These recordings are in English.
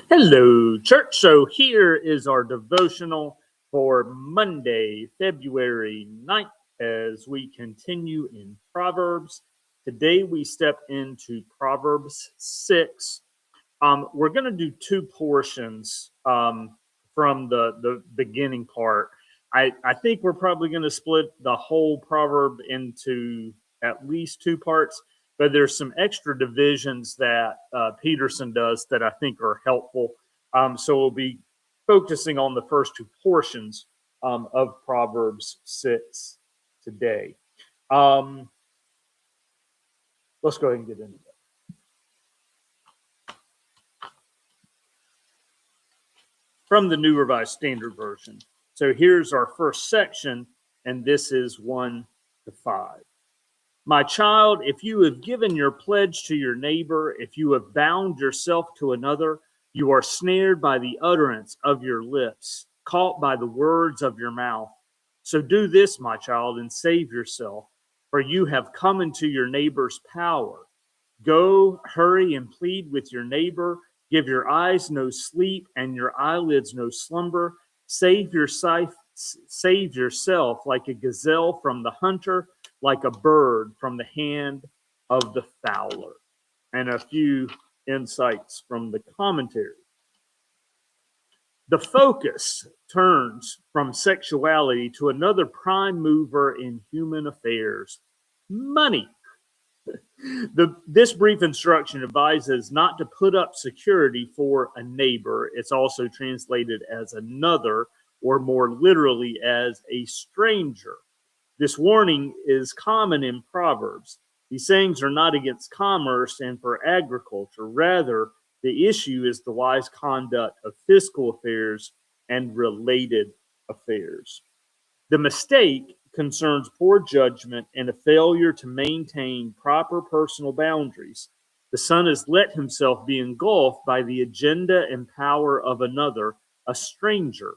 Hello, church. So here is our devotional for Monday, February 9th, as we continue in Proverbs. Today we step into Proverbs 6. We're going to do two portions from the beginning part. I think we're probably going to split the whole proverb into at least two parts, but there's some extra divisions that Peterson does that I think are helpful. So we'll be focusing on the first two portions of Proverbs 6 today. Let's go ahead and get into it. From the New Revised Standard Version. So here's our first section, and this is 1 to 5. My child, if you have given your pledge to your neighbor, if you have bound yourself to another, you are snared by the utterance of your lips, caught by the words of your mouth. So do this, my child, and save yourself, for you have come into your neighbor's power. Go, hurry, and plead with your neighbor. Give your eyes no sleep and your eyelids no slumber. Save yourself like a gazelle from the hunter, like a bird from the hand of the fowler. And a few insights from the commentary. The focus turns from sexuality to another prime mover in human affairs: money. This brief instruction advises not to put up security for a neighbor. It's also translated as another, or more literally as a stranger. This warning is common in Proverbs. These sayings are not against commerce and for agriculture. Rather, the issue is the wise conduct of fiscal affairs and related affairs. The mistake concerns poor judgment and a failure to maintain proper personal boundaries. The son has let himself be engulfed by the agenda and power of another, a stranger.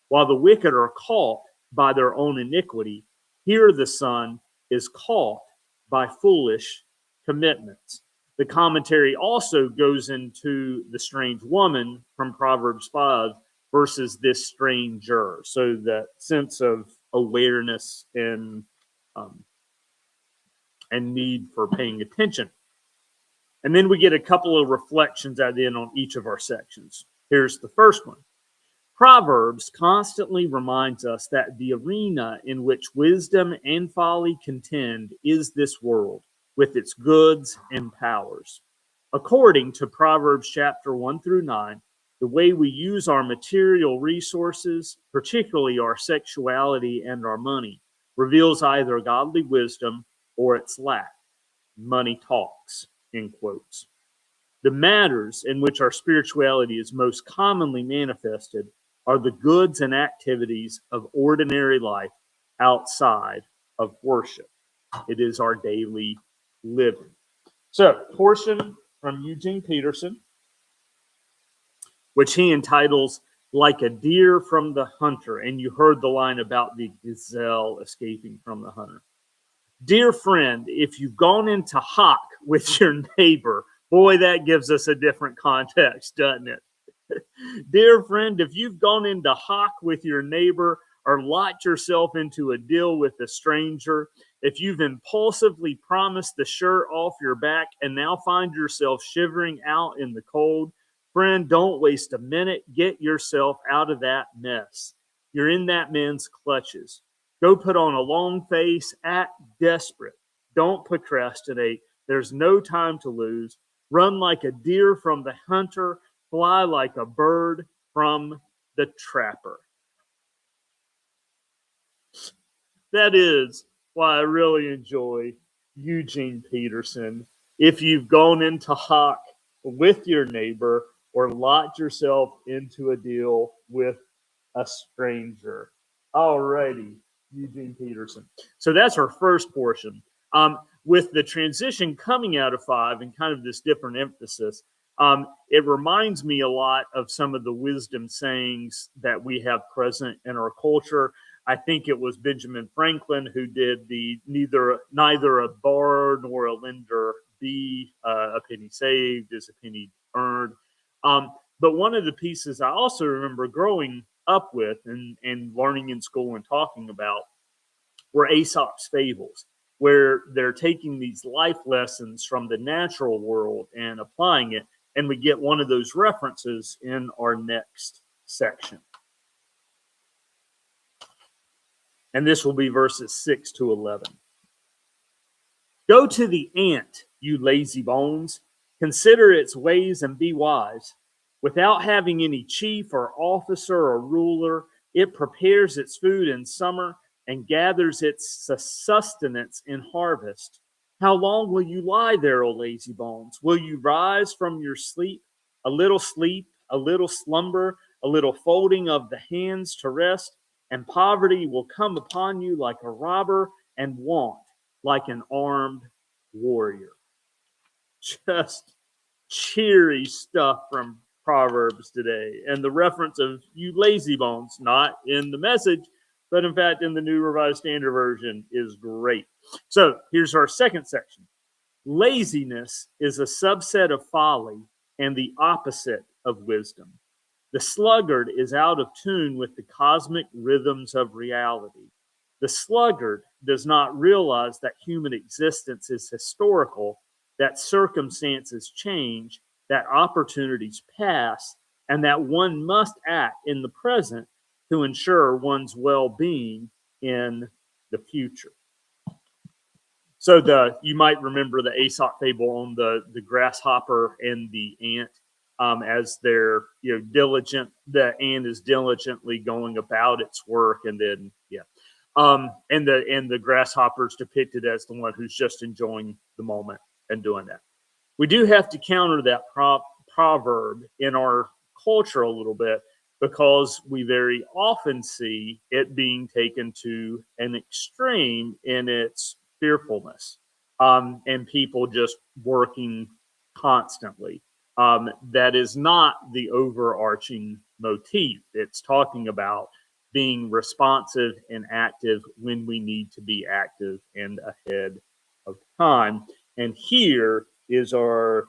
While the wicked are caught by their own iniquity, here the son is caught by foolish commitments. The commentary also goes into the strange woman from Proverbs 5 versus this stranger. So that sense of awareness and need for paying attention. And then we get a couple of reflections at the end on each of our sections. Here's the first one. Proverbs constantly reminds us that the arena in which wisdom and folly contend is this world, with its goods and powers. According to Proverbs chapter 1 through 9, the way we use our material resources, particularly our sexuality and our money, reveals either godly wisdom or its lack. Money talks, in quotes. The matters in which our spirituality is most commonly manifested are the goods and activities of ordinary life outside of worship. It is our daily living. So, portion from Eugene Peterson, which he entitles Like a Deer from the Hunter. And you heard the line about the gazelle escaping from the hunter. Dear friend, if you've gone into hock with your neighbor, boy, that gives us a different context, doesn't it? Dear friend, if you've gone into hock with your neighbor or locked yourself into a deal with a stranger, if you've impulsively promised the shirt off your back and now find yourself shivering out in the cold, friend, don't waste a minute. Get yourself out of that mess. You're in that man's clutches. Go put on a long face. Act desperate. Don't procrastinate. There's no time to lose. Run like a deer from the hunter. Fly like a bird from the trapper. That is why I really enjoy Eugene Peterson. If you've gone into hock with your neighbor or locked yourself into a deal with a stranger. Alrighty, Eugene Peterson. So that's our first portion. With the transition coming out of 5 and kind of this different emphasis, it reminds me a lot of some of the wisdom sayings that we have present in our culture. I think it was Benjamin Franklin who did the neither a borrower nor a lender be a penny saved is a penny earned. But one of the pieces I also remember growing up with and learning in school and talking about were Aesop's fables, where they're taking these life lessons from the natural world and applying it. And we get one of those references in our next section. And this will be verses 6 to 11. Go to the ant, you lazy bones. Consider its ways and be wise. Without having any chief or officer or ruler, it prepares its food in summer and gathers its sustenance in harvest. How long will you lie there, O lazy bones? Will you rise from your sleep, a little slumber, a little folding of the hands to rest, and poverty will come upon you like a robber, and want like an armed warrior. Just cheery stuff from Proverbs today. And the reference of you lazy bones, not in the Message, but in fact in the New Revised Standard Version, is great. So here's our second section. Laziness is a subset of folly and the opposite of wisdom. The sluggard is out of tune with the cosmic rhythms of reality. The sluggard does not realize that human existence is historical, that circumstances change, that opportunities pass, and that one must act in the present to ensure one's well-being in the future. So you might remember the Aesop fable on the grasshopper and the ant. As they're diligent, the ant is diligently going about its work, and then and the grasshopper is depicted as the one who's just enjoying the moment and doing that. We do have to counter that proverb in our culture a little bit, because we very often see it being taken to an extreme in its fearfulness, and people just working constantly. That is not the overarching motif. It's talking about being responsive and active when we need to be active and ahead of time. And here is our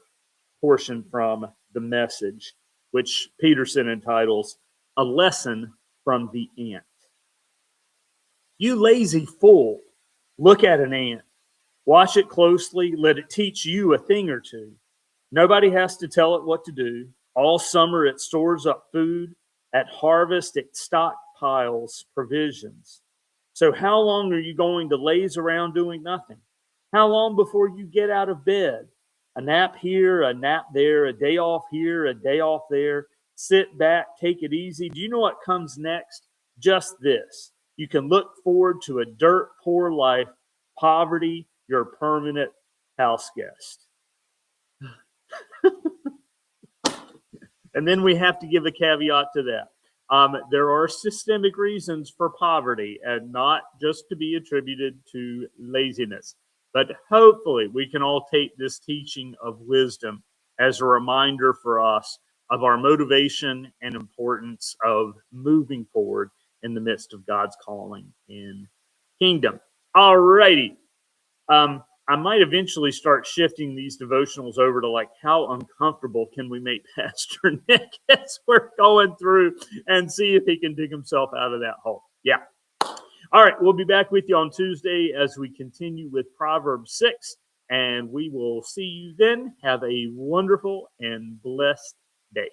portion from the Message, which Peterson entitles A Lesson from the Ant. You lazy fool, look at an ant. Watch it closely, let it teach you a thing or two. Nobody has to tell it what to do. All summer it stores up food. At harvest it stockpiles provisions. So how long are you going to laze around doing nothing? How long before you get out of bed? A nap here, a nap there, a day off here, a day off there. Sit back, take it easy. Do you know what comes next? Just this. You can look forward to a dirt poor life, poverty, your permanent house guest. And then we have to give a caveat to that. There are systemic reasons for poverty, and not just to be attributed to laziness. But hopefully we can all take this teaching of wisdom as a reminder for us of our motivation and importance of moving forward in the midst of God's calling in kingdom. All righty. I might eventually start shifting these devotionals over to like, how uncomfortable can we make Pastor Nick as we're going through, and see if he can dig himself out of that hole. Yeah. All right. We'll be back with you on Tuesday as we continue with Proverbs 6, and we will see you then. Have a wonderful and blessed day.